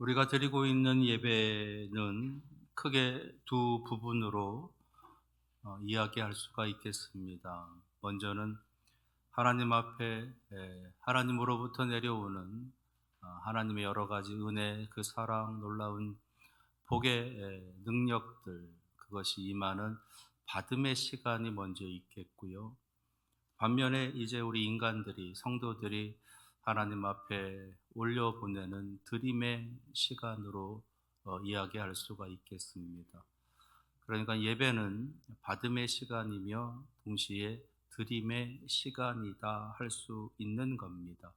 우리가 드리고 있는 예배는 크게 두 부분으로 이야기할 수가 있겠습니다. 먼저는 하나님 앞에 하나님으로부터 내려오는 하나님의 여러 가지 은혜, 그 사랑, 놀라운 복의 능력들, 그것이 임하는 받음의 시간이 먼저 있겠고요. 반면에 이제 우리 인간들이, 성도들이 하나님 앞에 올려보내는 드림의 시간으로 이야기할 수가 있겠습니다. 그러니까 예배는 받음의 시간이며 동시에 드림의 시간이다 할 수 있는 겁니다.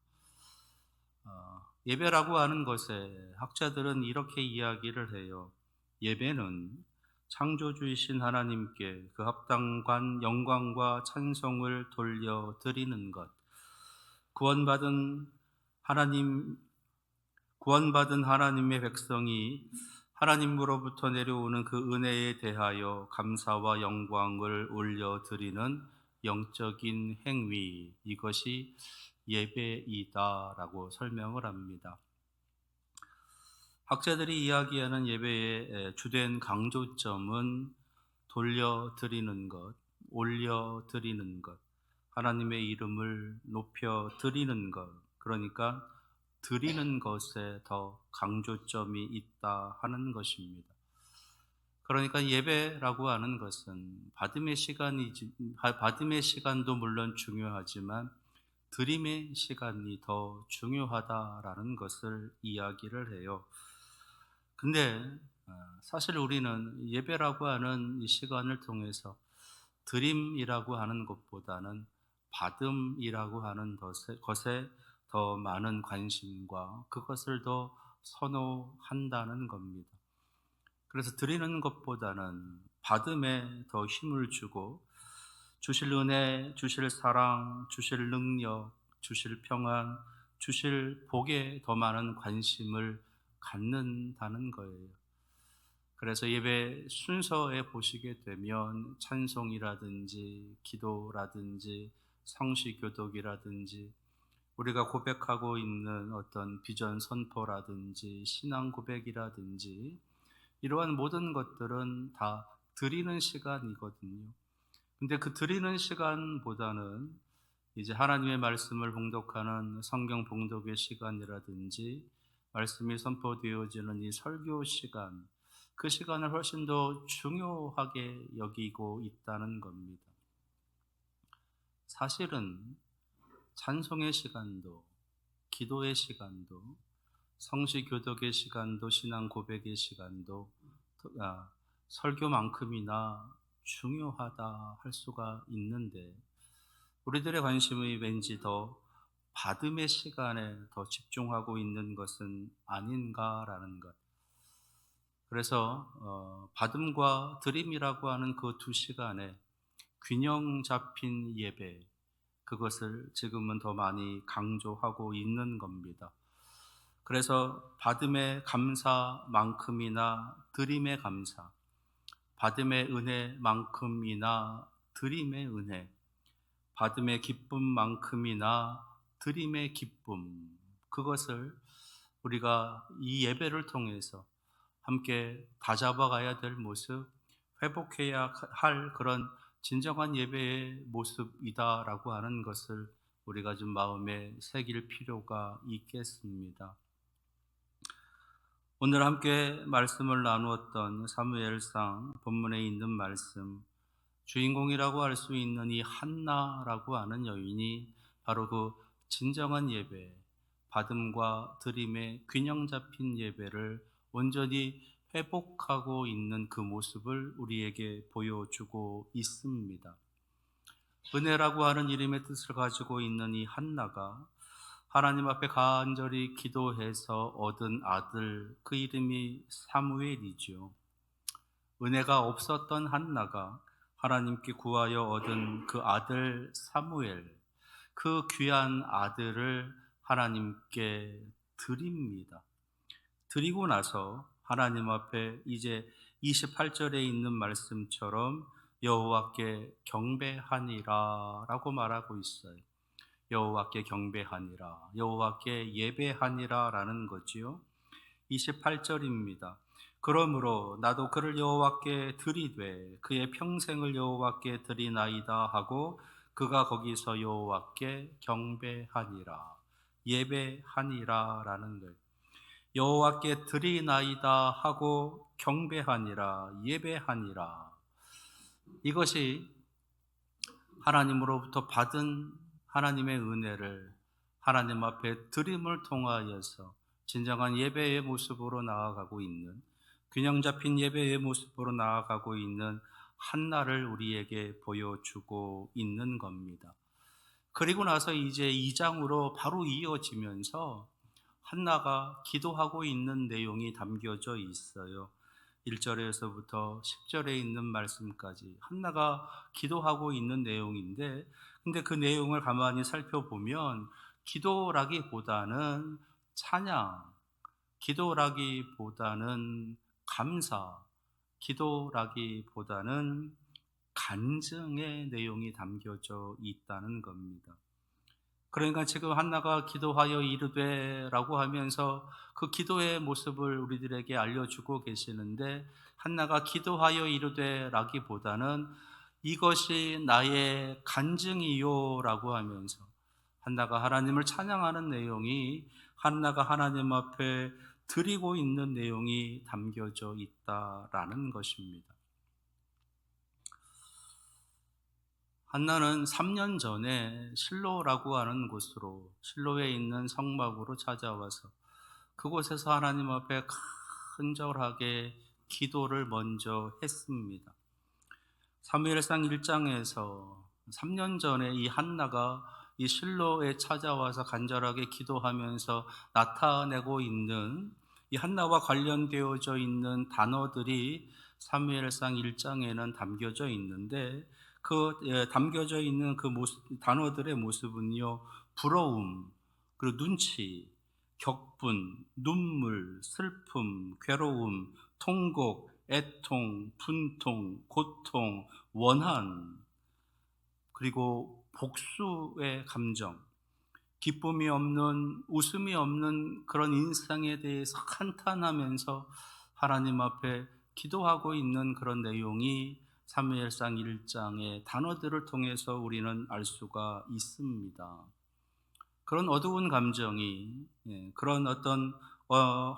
예배라고 하는 것에 학자들은 이렇게 이야기를 해요. 예배는 창조주이신 하나님께 그 합당한 영광과 찬송을 돌려드리는 것, 구원받은 하나님, 구원받은 하나님의 백성이 하나님으로부터 내려오는 그 은혜에 대하여 감사와 영광을 올려드리는 영적인 행위, 이것이 예배이다라고 설명을 합니다. 학자들이 이야기하는 예배의 주된 강조점은 돌려드리는 것, 올려드리는 것, 하나님의 이름을 높여드리는 것, 그러니까 드리는 것에 더 강조점이 있다 하는 것입니다. 그러니까 예배라고 하는 것은 받음의 시간도 물론 중요하지만 드림의 시간이 더 중요하다라는 것을 이야기를 해요. 근데 사실 우리는 예배라고 하는 이 시간을 통해서 드림이라고 하는 것보다는 받음이라고 하는 것에 더 많은 관심과 그것을 더 선호한다는 겁니다. 그래서 드리는 것보다는 받음에 더 힘을 주고 주실 은혜, 주실 사랑, 주실 능력, 주실 평안, 주실 복에 더 많은 관심을 갖는다는 거예요. 그래서 예배 순서에 보시게 되면 찬송이라든지 기도라든지 성시교독이라든지 우리가 고백하고 있는 어떤 비전 선포라든지 신앙 고백이라든지 이러한 모든 것들은 다 드리는 시간이거든요. 근데 그 드리는 시간보다는 이제 하나님의 말씀을 봉독하는 성경 봉독의 시간이라든지 말씀이 선포되어지는 이 설교 시간, 그 시간을 훨씬 더 중요하게 여기고 있다는 겁니다. 사실은 찬송의 시간도, 기도의 시간도, 성시교독의 시간도, 신앙 고백의 시간도 설교만큼이나 중요하다 할 수가 있는데 우리들의 관심이 왠지 더 받음의 시간에 더 집중하고 있는 것은 아닌가라는 것. 그래서 받음과 드림이라고 하는 그 두 시간에 균형 잡힌 예배, 그것을 지금은 더 많이 강조하고 있는 겁니다. 그래서 받음의 감사만큼이나 드림의 감사, 받음의 은혜만큼이나 드림의 은혜, 받음의 기쁨만큼이나 드림의 기쁨, 그것을 우리가 이 예배를 통해서 함께 다잡아가야 될 모습, 회복해야 할 그런 진정한 예배의 모습이다라고 하는 것을 우리가 좀 마음에 새길 필요가 있겠습니다. 오늘 함께 말씀을 나누었던 사무엘상 본문에 있는 말씀, 주인공이라고 할 수 있는 이 한나라고 하는 여인이 바로 그 진정한 예배, 받음과 드림의 균형 잡힌 예배를 온전히 회복하고 있는 그 모습을 우리에게 보여주고 있습니다. 은혜라고 하는 이름의 뜻을 가지고 있는 이 한나가 하나님 앞에 간절히 기도해서 얻은 아들, 그 이름이 사무엘이죠. 은혜가 없었던 한나가 하나님께 구하여 얻은 그 아들 사무엘, 그 귀한 아들을 하나님께 드립니다. 드리고 나서 하나님 앞에 이제 28절에 있는 말씀처럼 여호와께 경배하니라 라고 말하고 있어요. 여호와께 경배하니라, 여호와께 예배하니라 라는 거지요. 28절입니다. 그러므로 나도 그를 여호와께 드리되 그의 평생을 여호와께 드리나이다 하고 그가 거기서 여호와께 경배하니라, 예배하니라 라는 거예요. 여호와께 드리나이다 하고 경배하니라, 예배하니라. 이것이 하나님으로부터 받은 하나님의 은혜를 하나님 앞에 드림을 통하여서 진정한 예배의 모습으로 나아가고 있는, 균형 잡힌 예배의 모습으로 나아가고 있는 한나를 우리에게 보여주고 있는 겁니다. 그리고 나서 이제 2장으로 바로 이어지면서 한나가 기도하고 있는 내용이 담겨져 있어요. 1절에서부터 10절에 있는 말씀까지 한나가 기도하고 있는 내용인데, 근데 그 내용을 가만히 살펴보면 기도라기보다는 찬양, 기도라기보다는 감사, 기도라기보다는 간증의 내용이 담겨져 있다는 겁니다. 그러니까 지금 한나가 기도하여 이르되 라고 하면서 그 기도의 모습을 우리들에게 알려주고 계시는데, 한나가 기도하여 이르되 라기보다는 이것이 나의 간증이요 라고 하면서 한나가 하나님을 찬양하는 내용이, 한나가 하나님 앞에 드리고 있는 내용이 담겨져 있다라는 것입니다. 한나는 3년 전에 실로라고 하는 곳으로, 실로에 있는 성막으로 찾아와서 그곳에서 하나님 앞에 간절하게 기도를 먼저 했습니다. 사무엘상 1장에서 3년 전에 이 한나가 이 실로에 찾아와서 간절하게 기도하면서 나타내고 있는 이 한나와 관련되어져 있는 단어들이 사무엘상 1장에는 담겨져 있는데, 담겨져 있는 그 단어들의 모습은요, 부러움, 그리고 눈치, 격분, 눈물, 슬픔, 괴로움, 통곡, 애통, 분통, 고통, 원한, 그리고 복수의 감정, 기쁨이 없는, 웃음이 없는 그런 인생에 대해서 한탄하면서 하나님 앞에 기도하고 있는 그런 내용이 사무엘상 1장의 단어들을 통해서 우리는 알 수가 있습니다. 그런 어두운 감정이, 그런 어떤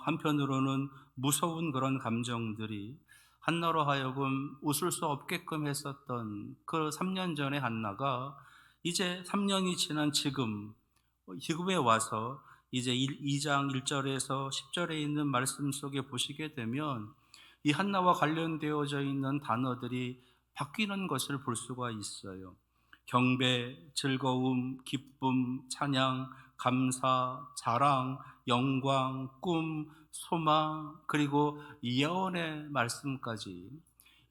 한편으로는 무서운 그런 감정들이 한나로 하여금 웃을 수 없게끔 했었던 그 3년 전의 한나가 이제 3년이 지난 지금에 와서 이제 2장 1절에서 10절에 있는 말씀 속에 보시게 되면 이 한나와 관련되어져 있는 단어들이 바뀌는 것을 볼 수가 있어요. 경배, 즐거움, 기쁨, 찬양, 감사, 자랑, 영광, 꿈, 소망, 그리고 예언의 말씀까지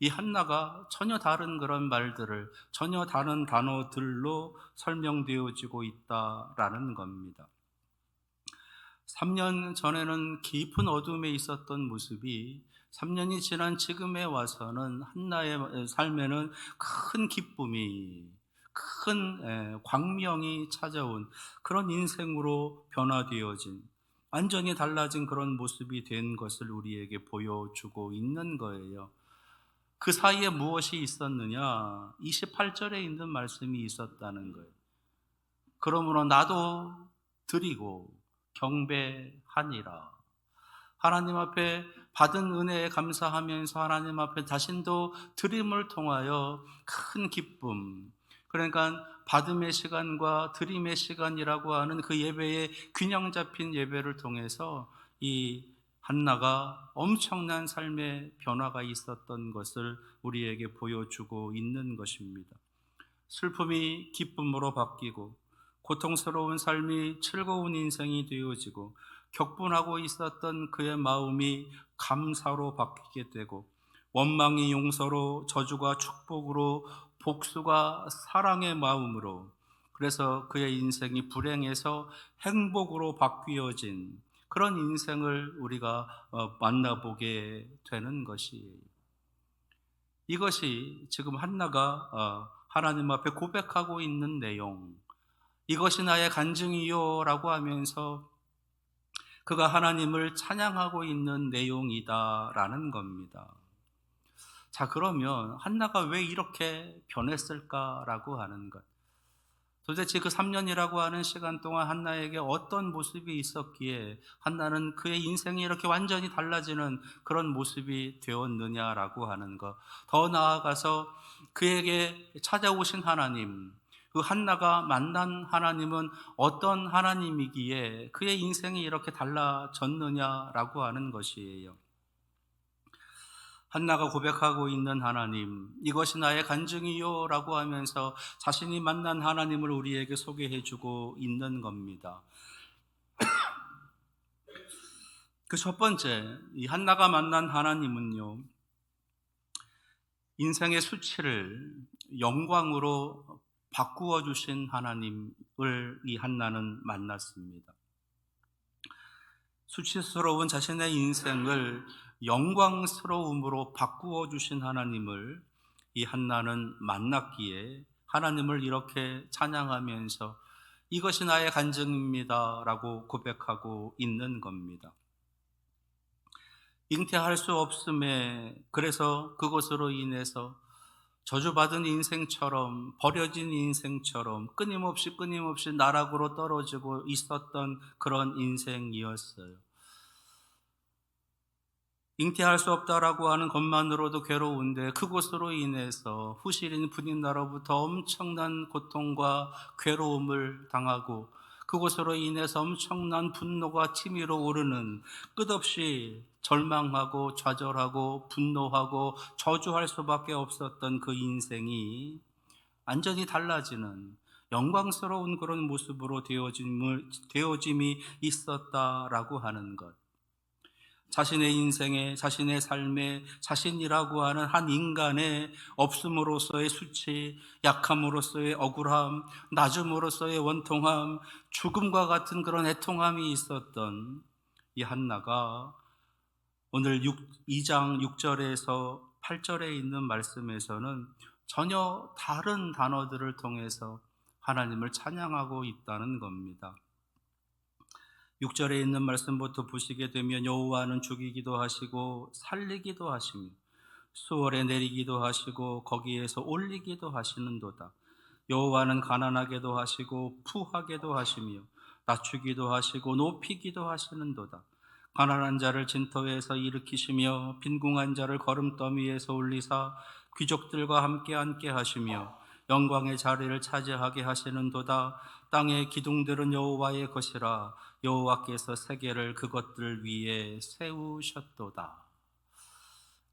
이 한나가 전혀 다른 그런 말들을, 전혀 다른 단어들로 설명되어지고 있다라는 겁니다. 3년 전에는 깊은 어둠에 있었던 모습이 3년이 지난 지금에 와서는 한나의 삶에는 큰 기쁨이, 큰 광명이 찾아온 그런 인생으로 변화되어진, 완전히 달라진 그런 모습이 된 것을 우리에게 보여주고 있는 거예요. 그 사이에 무엇이 있었느냐? 28절에 있는 말씀이 있었다는 거예요. 그러므로 나도 드리고 경배하니라. 하나님 앞에 받은 은혜에 감사하면서 하나님 앞에 자신도 드림을 통하여 큰 기쁨, 그러니까 받음의 시간과 드림의 시간이라고 하는 그 예배의 균형 잡힌 예배를 통해서 이 한나가 엄청난 삶의 변화가 있었던 것을 우리에게 보여주고 있는 것입니다. 슬픔이 기쁨으로 바뀌고, 고통스러운 삶이 즐거운 인생이 되어지고, 격분하고 있었던 그의 마음이 감사로 바뀌게 되고, 원망이 용서로, 저주가 축복으로, 복수가 사랑의 마음으로, 그래서 그의 인생이 불행에서 행복으로 바뀌어진 그런 인생을 우리가 만나보게 되는 것이에요. 이것이 지금 한나가 하나님 앞에 고백하고 있는 내용, 이것이 나의 간증이요 라고 하면서 그가 하나님을 찬양하고 있는 내용이다라는 겁니다. 자, 그러면 한나가 왜 이렇게 변했을까라고 하는 것. 도대체 그 3년이라고 하는 시간 동안 한나에게 어떤 모습이 있었기에 한나는 그의 인생이 이렇게 완전히 달라지는 그런 모습이 되었느냐라고 하는 것. 더 나아가서 그에게 찾아오신 하나님, 그 한나가 만난 하나님은 어떤 하나님이기에 그의 인생이 이렇게 달라졌느냐라고 하는 것이에요. 한나가 고백하고 있는 하나님, 이것이 나의 간증이요 라고 하면서 자신이 만난 하나님을 우리에게 소개해 주고 있는 겁니다. 그 첫 번째, 이 한나가 만난 하나님은요, 인생의 수치를 영광으로 바꾸어 주신 하나님을 이 한나는 만났습니다. 수치스러운 자신의 인생을 영광스러움으로 바꾸어 주신 하나님을 이 한나는 만났기에 하나님을 이렇게 찬양하면서 이것이 나의 간증입니다 라고 고백하고 있는 겁니다. 잉태할 수 없음에, 그래서 그것으로 인해서 저주받은 인생처럼, 버려진 인생처럼 끊임없이 나락으로 떨어지고 있었던 그런 인생이었어요. 잉태할 수 없다라고 하는 것만으로도 괴로운데 그것으로 인해서 후실인 분인나로부터 엄청난 고통과 괴로움을 당하고 그것으로 인해서 엄청난 분노가 치밀어 오르는, 끝없이 절망하고 좌절하고 분노하고 저주할 수밖에 없었던 그 인생이 완전히 달라지는 영광스러운 그런 모습으로 되어짐이 있었다라고 하는 것. 자신의 인생에, 자신의 삶에 자신이라고 하는 한 인간의 없음으로써의 수치, 약함으로써의 억울함, 낮음으로써의 원통함, 죽음과 같은 그런 애통함이 있었던 이 한나가 오늘 2장 6절에서 8절에 있는 말씀에서는 전혀 다른 단어들을 통해서 하나님을 찬양하고 있다는 겁니다. 6절에 있는 말씀부터 보시게 되면 여호와는 죽이기도 하시고 살리기도 하시며 수월에 내리기도 하시고 거기에서 올리기도 하시는도다. 여호와는 가난하게도 하시고 부하게도 하시며 낮추기도 하시고 높이기도 하시는도다. 가난한 자를 진토에서 일으키시며 빈궁한 자를 거름더미에서 올리사 귀족들과 함께 앉게 하시며 영광의 자리를 차지하게 하시는도다. 땅의 기둥들은 여호와의 것이라 여호와께서 세계를 그것들 위에 세우셨도다.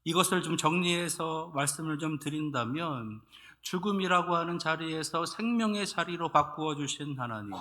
이것을 좀 정리해서 말씀을 좀 드린다면, 죽음이라고 하는 자리에서 생명의 자리로 바꾸어 주신 하나님,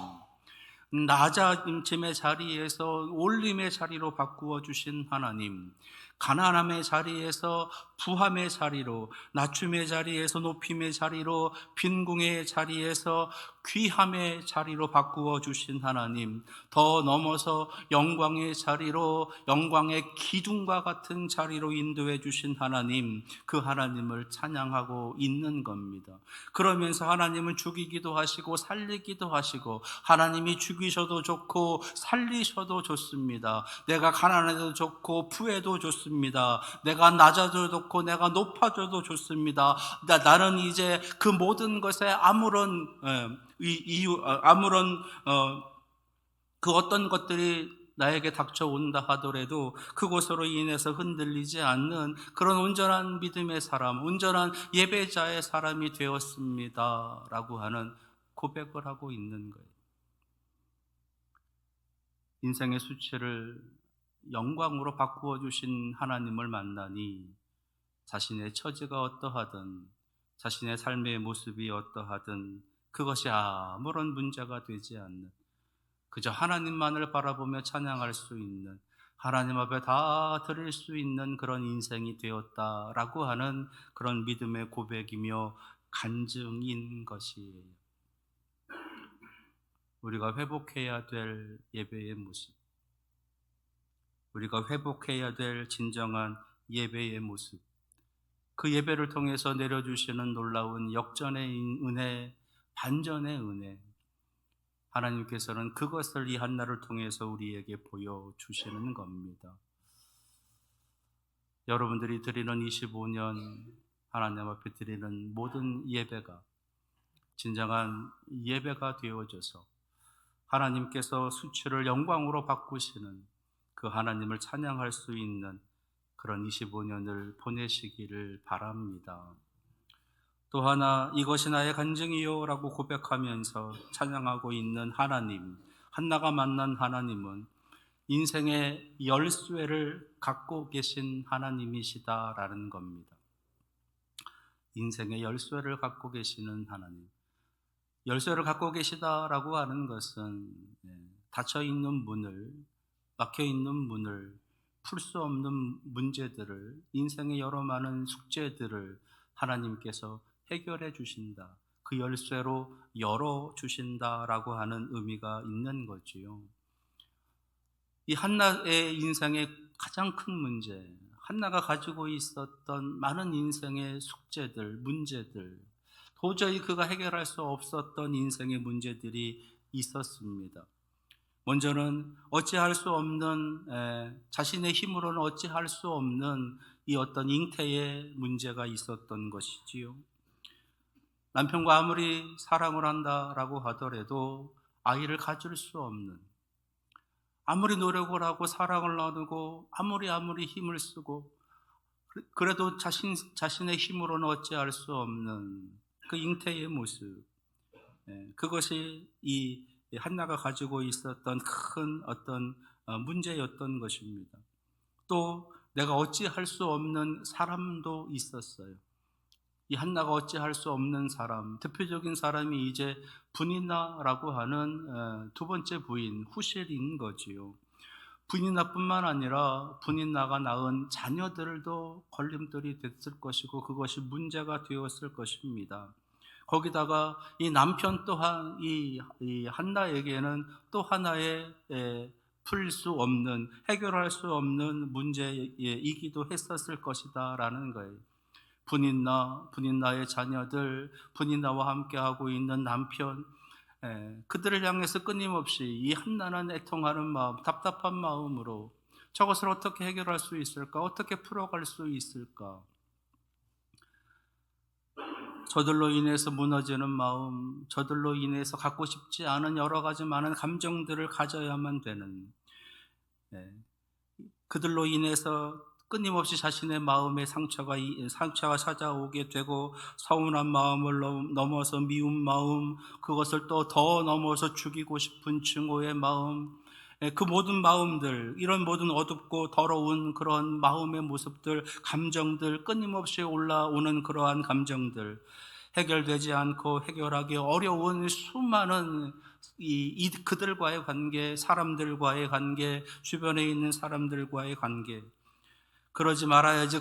낮아짐의 자리에서 올림의 자리로 바꾸어 주신 하나님, 가난함의 자리에서 부함의 자리로, 낮춤의 자리에서 높임의 자리로, 빈궁의 자리에서 귀함의 자리로 바꾸어 주신 하나님, 더 넘어서 영광의 자리로, 영광의 기둥과 같은 자리로 인도해 주신 하나님, 그 하나님을 찬양하고 있는 겁니다. 그러면서 하나님은 죽이기도 하시고 살리기도 하시고, 하나님이 죽이셔도 좋고 살리셔도 좋습니다. 내가 가난해도 좋고 부해도 좋습니다. 내가 낮아도 좋고 내가 높아져도 좋습니다. 나는 이제 그 모든 것에 아무런 그 어떤 것들이 나에게 닥쳐온다 하더라도 그것으로 인해서 흔들리지 않는 그런 온전한 믿음의 사람, 온전한 예배자의 사람이 되었습니다 라고 하는 고백을 하고 있는 거예요. 인생의 수치를 영광으로 바꾸어 주신 하나님을 만나니 자신의 처지가 어떠하든, 자신의 삶의 모습이 어떠하든 그것이 아무런 문제가 되지 않는, 그저 하나님만을 바라보며 찬양할 수 있는, 하나님 앞에 다 드릴 수 있는 그런 인생이 되었다라고 하는 그런 믿음의 고백이며 간증인 것이에요. 우리가 회복해야 될 예배의 모습, 우리가 회복해야 될 진정한 예배의 모습, 그 예배를 통해서 내려주시는 놀라운 역전의 은혜, 반전의 은혜, 하나님께서는 그것을 이 한나를 통해서 우리에게 보여주시는 겁니다. 여러분들이 드리는 25년 하나님 앞에 드리는 모든 예배가 진정한 예배가 되어져서 하나님께서 수치를 영광으로 바꾸시는 그 하나님을 찬양할 수 있는 그런 25년을 보내시기를 바랍니다. 또 하나, 이것이 나의 간증이요 라고 고백하면서 찬양하고 있는 하나님, 한나가 만난 하나님은 인생의 열쇠를 갖고 계신 하나님이시다라는 겁니다. 인생의 열쇠를 갖고 계시는 하나님. 열쇠를 갖고 계시다라고 하는 것은 닫혀있는 문을, 막혀있는 문을, 풀 수 없는 문제들을, 인생의 여러 많은 숙제들을 하나님께서 해결해 주신다. 그 열쇠로 열어주신다라고 하는 의미가 있는 거지요. 이 한나의 인생의 가장 큰 문제, 한나가 가지고 있었던 많은 인생의 숙제들, 문제들, 도저히 그가 해결할 수 없었던 인생의 문제들이 있었습니다. 먼저는 어찌할 수 없는, 자신의 힘으로는 어찌할 수 없는 이 어떤 잉태의 문제가 있었던 것이지요. 남편과 아무리 사랑을 한다라고 하더라도 아이를 가질 수 없는, 아무리 노력을 하고 사랑을 나누고 아무리 힘을 쓰고 그래도 자신의 힘으로는 어찌할 수 없는 그 잉태의 모습, 그것이 이 한나가 가지고 있었던 큰 어떤 문제였던 것입니다. 또 내가 어찌할 수 없는 사람도 있었어요. 이 한나가 어찌할 수 없는 사람, 대표적인 사람이 이제 분인나라고 하는 두 번째 부인 후실인 거지요. 분인나뿐만 아니라 분인나가 낳은 자녀들도 걸림돌이 됐을 것이고 그것이 문제가 되었을 것입니다. 거기다가 이 남편 또한 이 한나에게는 또 하나의 풀 수 없는, 해결할 수 없는 문제이기도 했었을 것이다라는 거예요. 분인나의 자녀들, 분인나와 함께하고 있는 남편, 그들을 향해서 끊임없이 이 한나는 애통하는 마음, 답답한 마음으로 저것을 어떻게 해결할 수 있을까? 어떻게 풀어갈 수 있을까? 저들로 인해서 무너지는 마음, 저들로 인해서 갖고 싶지 않은 여러 가지 많은 감정들을 가져야만 되는, 그들로 인해서 끊임없이 자신의 마음에 상처가 찾아오게 되고 서운한 마음을 넘어서 미운 마음, 그것을 또 더 넘어서 죽이고 싶은 증오의 마음, 그 모든 마음들, 이런 모든 어둡고 더러운 그런 마음의 모습들, 감정들, 끊임없이 올라오는 그러한 감정들, 해결되지 않고 해결하기 어려운 수많은 그들과의 관계, 사람들과의 관계, 주변에 있는 사람들과의 관계, 그러지 말아야지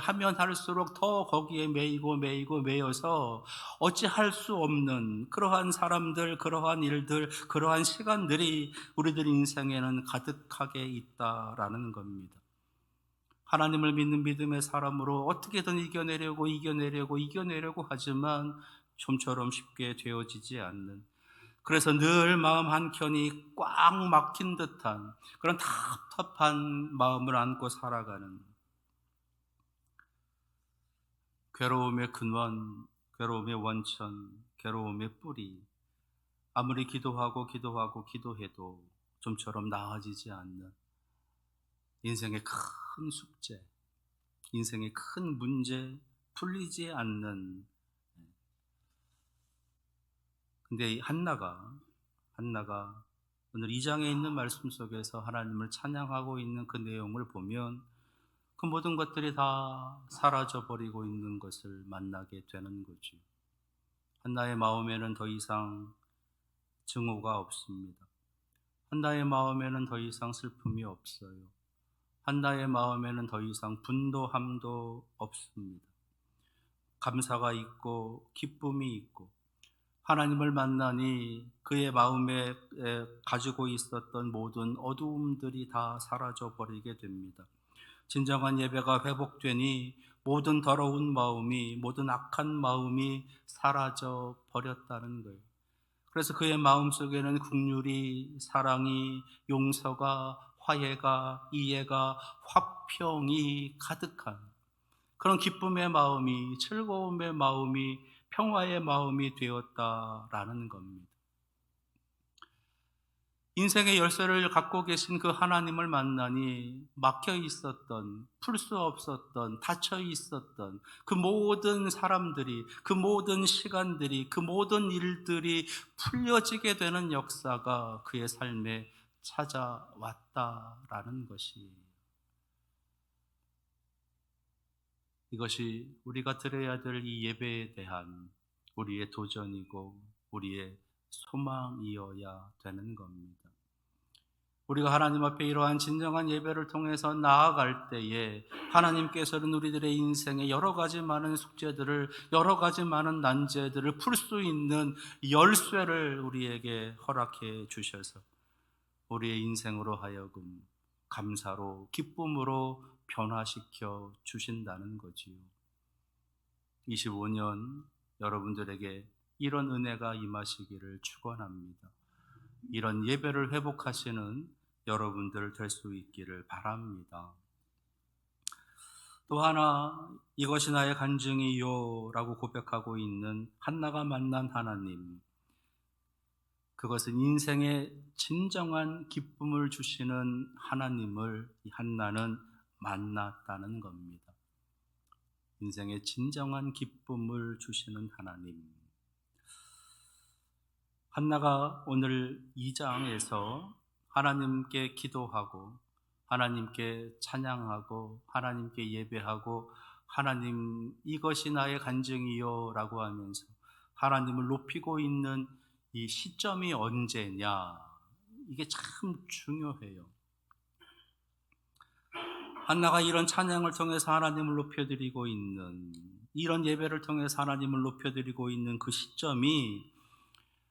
하면 할수록 더 거기에 매여서 어찌할 수 없는 그러한 사람들, 그러한 일들, 그러한 시간들이 우리들 인생에는 가득하게 있다라는 겁니다. 하나님을 믿는 믿음의 사람으로 어떻게든 이겨내려고 하지만 좀처럼 쉽게 되어지지 않는, 그래서 늘 마음 한켠이 꽉 막힌 듯한 그런 답답한 마음을 안고 살아가는, 괴로움의 근원, 괴로움의 원천, 괴로움의 뿌리, 아무리 기도해도 좀처럼 나아지지 않는 인생의 큰 숙제, 인생의 큰 문제, 풀리지 않는. 근데 이 한나가 오늘 2장에 있는 말씀 속에서 하나님을 찬양하고 있는 그 내용을 보면 그 모든 것들이 다 사라져 버리고 있는 것을 만나게 되는 거죠. 한나의 마음에는 더 이상 증오가 없습니다. 한나의 마음에는 더 이상 슬픔이 없어요. 한나의 마음에는 더 이상 분노함도 없습니다. 감사가 있고 기쁨이 있고, 하나님을 만나니 그의 마음에 가지고 있었던 모든 어두움들이 다 사라져 버리게 됩니다. 진정한 예배가 회복되니 모든 더러운 마음이, 모든 악한 마음이 사라져 버렸다는 거예요. 그래서 그의 마음속에는 긍휼이, 사랑이, 용서가, 화해가, 이해가, 화평이 가득한 그런 기쁨의 마음이, 즐거움의 마음이, 평화의 마음이 되었다라는 겁니다. 인생의 열쇠를 갖고 계신 그 하나님을 만나니 막혀 있었던, 풀 수 없었던, 닫혀 있었던 그 모든 사람들이, 그 모든 시간들이, 그 모든 일들이 풀려지게 되는 역사가 그의 삶에 찾아왔다라는 것이, 이것이 우리가 드려야 될 이 예배에 대한 우리의 도전이고 우리의 소망이어야 되는 겁니다. 우리가 하나님 앞에 이러한 진정한 예배를 통해서 나아갈 때에 하나님께서는 우리들의 인생에 여러 가지 많은 숙제들을, 여러 가지 많은 난제들을 풀 수 있는 열쇠를 우리에게 허락해 주셔서 우리의 인생으로 하여금 감사로, 기쁨으로 변화시켜 주신다는 거지요. 25년 여러분들에게 이런 은혜가 임하시기를 축원합니다. 이런 예배를 회복하시는 여러분들 될 수 있기를 바랍니다. 또 하나, 이것이 나의 간증이요 라고 고백하고 있는 한나가 만난 하나님, 그것은 인생의 진정한 기쁨을 주시는 하나님을 이 한나는 만났다는 겁니다. 인생의 진정한 기쁨을 주시는 하나님. 한나가 오늘 2장에서 하나님께 기도하고 하나님께 찬양하고 하나님께 예배하고 하나님 이것이 나의 간증이요 라고 하면서 하나님을 높이고 있는 이 시점이 언제냐, 이게 참 중요해요. 한나가 이런 찬양을 통해서 하나님을 높여드리고 있는, 이런 예배를 통해서 하나님을 높여드리고 있는 그 시점이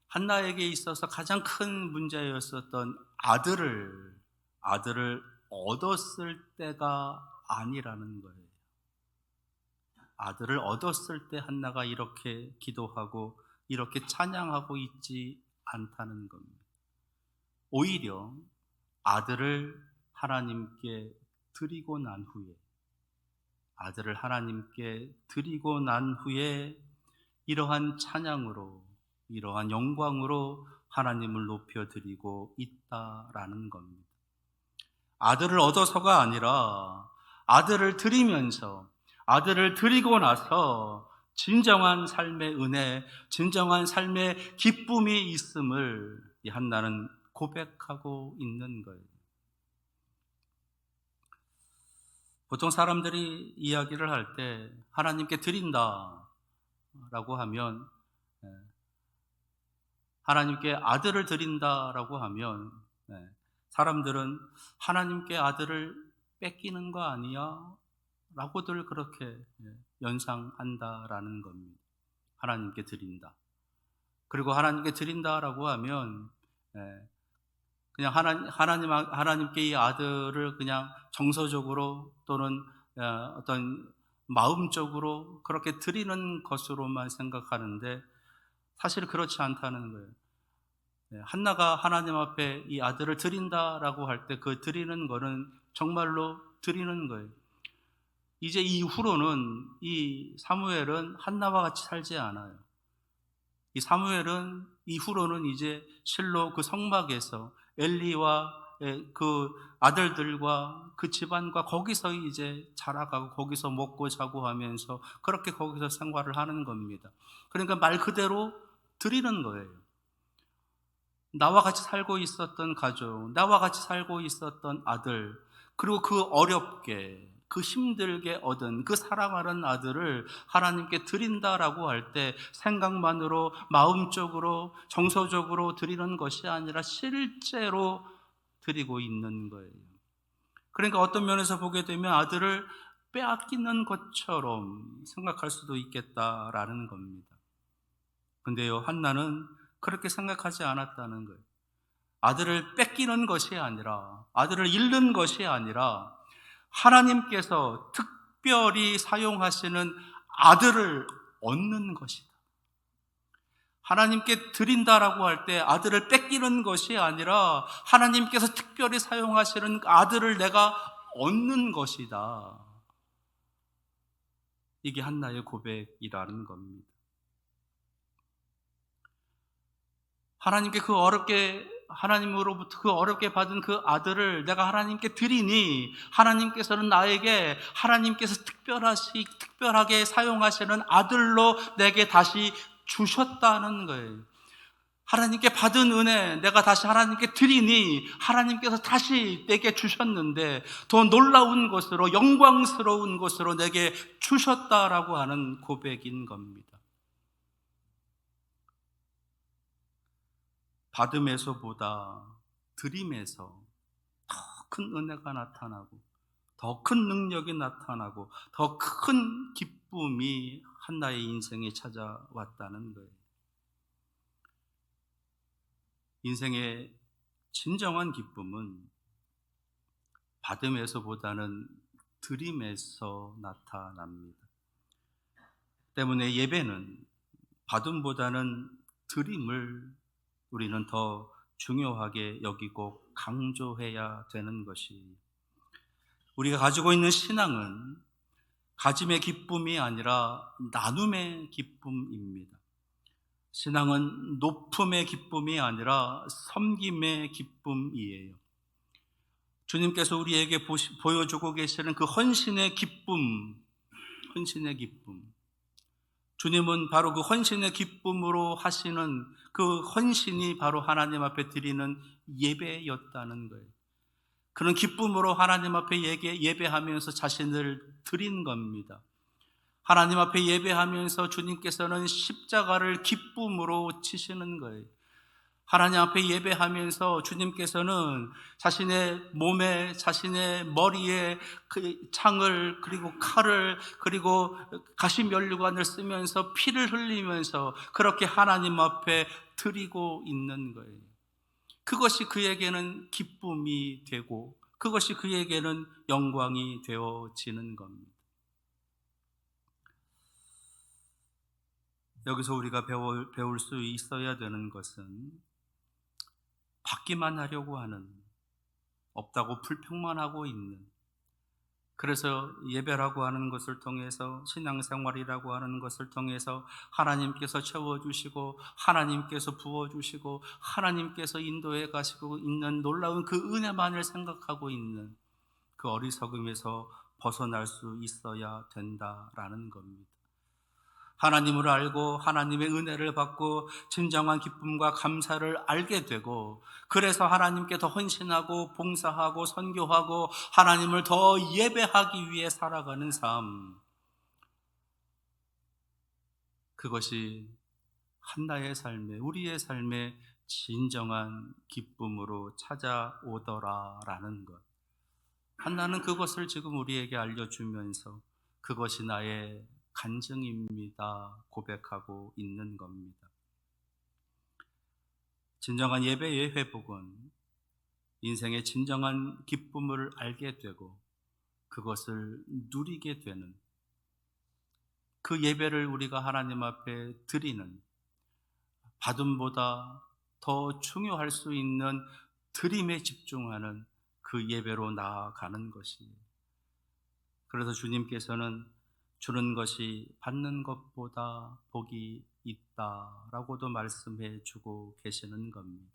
한나에게 있어서 가장 큰 문제였었던 아들을 얻었을 때가 아니라는 거예요. 아들을 얻었을 때 한나가 이렇게 기도하고 이렇게 찬양하고 있지 않다는 겁니다. 오히려 아들을 하나님께 드리고 난 후에, 아들을 하나님께 드리고 난 후에 이러한 찬양으로, 이러한 영광으로 하나님을 높여드리고 있다라는 겁니다. 아들을 얻어서가 아니라 아들을 드리면서, 아들을 드리고 나서 진정한 삶의 은혜, 진정한 삶의 기쁨이 있음을 이 한나는 고백하고 있는 거예요. 보통 사람들이 이야기를 할 때 하나님께 드린다 라고 하면, 하나님께 아들을 드린다라고 하면 사람들은 하나님께 아들을 뺏기는 거 아니야? 라고들 그렇게 연상한다라는 겁니다. 하나님께 드린다. 그리고 하나님께 드린다라고 하면 그냥 하나님께 이 아들을 그냥 정서적으로 또는 어떤 마음적으로 그렇게 드리는 것으로만 생각하는데 사실 그렇지 않다는 거예요. 한나가 하나님 앞에 이 아들을 드린다라고 할 때 그 드리는 거는 정말로 드리는 거예요. 이제 이후로는 이 사무엘은 한나와 같이 살지 않아요. 이 사무엘은 이후로는 이제 실로 그 성막에서 엘리와 그 아들들과 그 집안과 거기서 이제 자라가고 거기서 먹고 자고 하면서 그렇게 거기서 생활을 하는 겁니다. 그러니까 말 그대로 드리는 거예요. 나와 같이 살고 있었던 가족, 나와 같이 살고 있었던 아들, 그리고 그 어렵게, 그 힘들게 얻은 그 사랑하는 아들을 하나님께 드린다라고 할 때 생각만으로, 마음적으로, 정서적으로 드리는 것이 아니라 실제로 드리고 있는 거예요. 그러니까 어떤 면에서 보게 되면 아들을 빼앗기는 것처럼 생각할 수도 있겠다라는 겁니다. 근데요, 한나는 그렇게 생각하지 않았다는 거예요. 아들을 뺏기는 것이 아니라, 아들을 잃는 것이 아니라 하나님께서 특별히 사용하시는 아들을 얻는 것이다. 하나님께 드린다라고 할 때 아들을 뺏기는 것이 아니라 하나님께서 특별히 사용하시는 아들을 내가 얻는 것이다. 이게 한나의 고백이라는 겁니다. 하나님으로부터 그 어렵게 받은 그 아들을 내가 하나님께 드리니 하나님께서는 나에게 하나님께서 특별하게 사용하시는 아들로 내게 다시 주셨다는 거예요. 하나님께 받은 은혜 내가 다시 하나님께 드리니 하나님께서 다시 내게 주셨는데 더 놀라운 것으로 영광스러운 것으로 내게 주셨다라고 하는 고백인 겁니다. 받음에서보다 드림에서 더 큰 은혜가 나타나고 더 큰 능력이 나타나고 더 큰 기쁨이 한나의 인생에 찾아왔다는 거예요. 인생의 진정한 기쁨은 받음에서보다는 드림에서 나타납니다. 때문에 예배는 받음보다는 드림을 우리는 더 중요하게 여기고 강조해야 되는 것이, 우리가 가지고 있는 신앙은 가짐의 기쁨이 아니라 나눔의 기쁨입니다. 신앙은 높음의 기쁨이 아니라 섬김의 기쁨이에요. 주님께서 우리에게 보여주고 계시는 그 헌신의 기쁨, 주님은 바로 그 헌신의 기쁨으로 하시는 그 헌신이 바로 하나님 앞에 드리는 예배였다는 거예요. 그런 기쁨으로 하나님 앞에 예배하면서 자신을 드린 겁니다. 하나님 앞에 예배하면서 주님께서는 십자가를 기쁨으로 치시는 거예요. 하나님 앞에 예배하면서 주님께서는 자신의 몸에, 자신의 머리에 그 창을, 그리고 칼을, 그리고 가시면류관을 쓰면서 피를 흘리면서 그렇게 하나님 앞에 드리고 있는 거예요. 그것이 그에게는 기쁨이 되고 그것이 그에게는 영광이 되어지는 겁니다. 여기서 우리가 배울 수 있어야 되는 것은 받기만 하려고 하는, 없다고 불평만 하고 있는, 그래서 예배라고 하는 것을 통해서, 신앙생활이라고 하는 것을 통해서 하나님께서 채워주시고 하나님께서 부어주시고 하나님께서 인도해 가시고 있는 놀라운 그 은혜만을 생각하고 있는 그 어리석음에서 벗어날 수 있어야 된다라는 겁니다. 하나님을 알고 하나님의 은혜를 받고 진정한 기쁨과 감사를 알게 되고, 그래서 하나님께 더 헌신하고 봉사하고 선교하고 하나님을 더 예배하기 위해 살아가는 삶, 그것이 한나의 삶에, 우리의 삶에 진정한 기쁨으로 찾아오더라라는 것. 한나는 그것을 지금 우리에게 알려주면서 그것이 나의 간증입니다 고백하고 있는 겁니다. 진정한 예배의 회복은 인생의 진정한 기쁨을 알게 되고 그것을 누리게 되는, 그 예배를 우리가 하나님 앞에 드리는, 받음보다 더 중요할 수 있는 드림에 집중하는 그 예배로 나아가는 것이에요. 그래서 주님께서는 주는 것이 받는 것보다 복이 있다라고도 말씀해 주고 계시는 겁니다.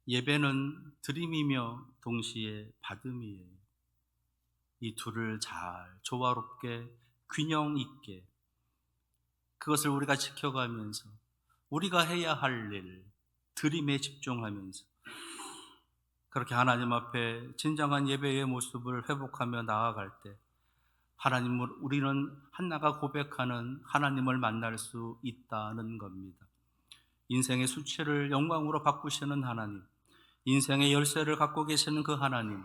예배는 드림이며 동시에 받음이에요. 이 둘을 잘 조화롭게 균형 있게 그것을 우리가 지켜가면서 우리가 해야 할 일, 드림에 집중하면서 그렇게 하나님 앞에 진정한 예배의 모습을 회복하며 나아갈 때 우리는 한나가 고백하는 하나님을 만날 수 있다는 겁니다. 인생의 수치를 영광으로 바꾸시는 하나님, 인생의 열쇠를 갖고 계시는 그 하나님,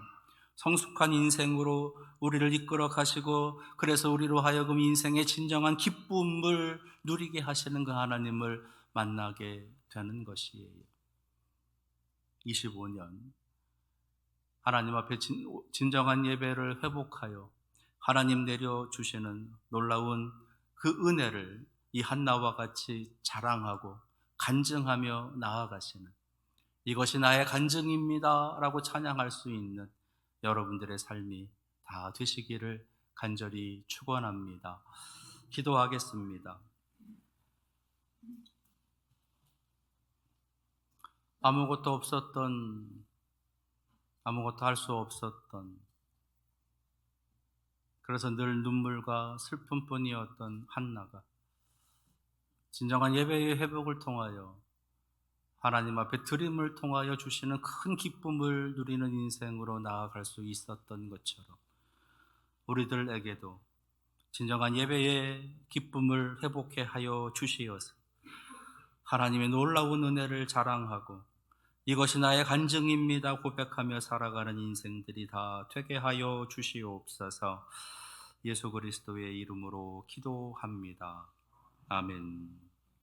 성숙한 인생으로 우리를 이끌어 가시고 그래서 우리로 하여금 인생의 진정한 기쁨을 누리게 하시는 그 하나님을 만나게 되는 것이에요. 25년 하나님 앞에 진정한 예배를 회복하여 하나님 내려주시는 놀라운 그 은혜를 이 한나와 같이 자랑하고 간증하며 나아가시는, 이것이 나의 간증입니다 라고 찬양할 수 있는 여러분들의 삶이 다 되시기를 간절히 축원합니다. 기도하겠습니다. 아무것도 없었던, 아무것도 할 수 없었던, 그래서 늘 눈물과 슬픔뿐이었던 한나가 진정한 예배의 회복을 통하여 하나님 앞에 드림을 통하여 주시는 큰 기쁨을 누리는 인생으로 나아갈 수 있었던 것처럼, 우리들에게도 진정한 예배의 기쁨을 회복해 하여 주시어서 하나님의 놀라운 은혜를 자랑하고 이것이 나의 간증입니다 고백하며 살아가는 인생들이 다 되게 하여 주시옵소서. 예수 그리스도의 이름으로 기도합니다. 아멘.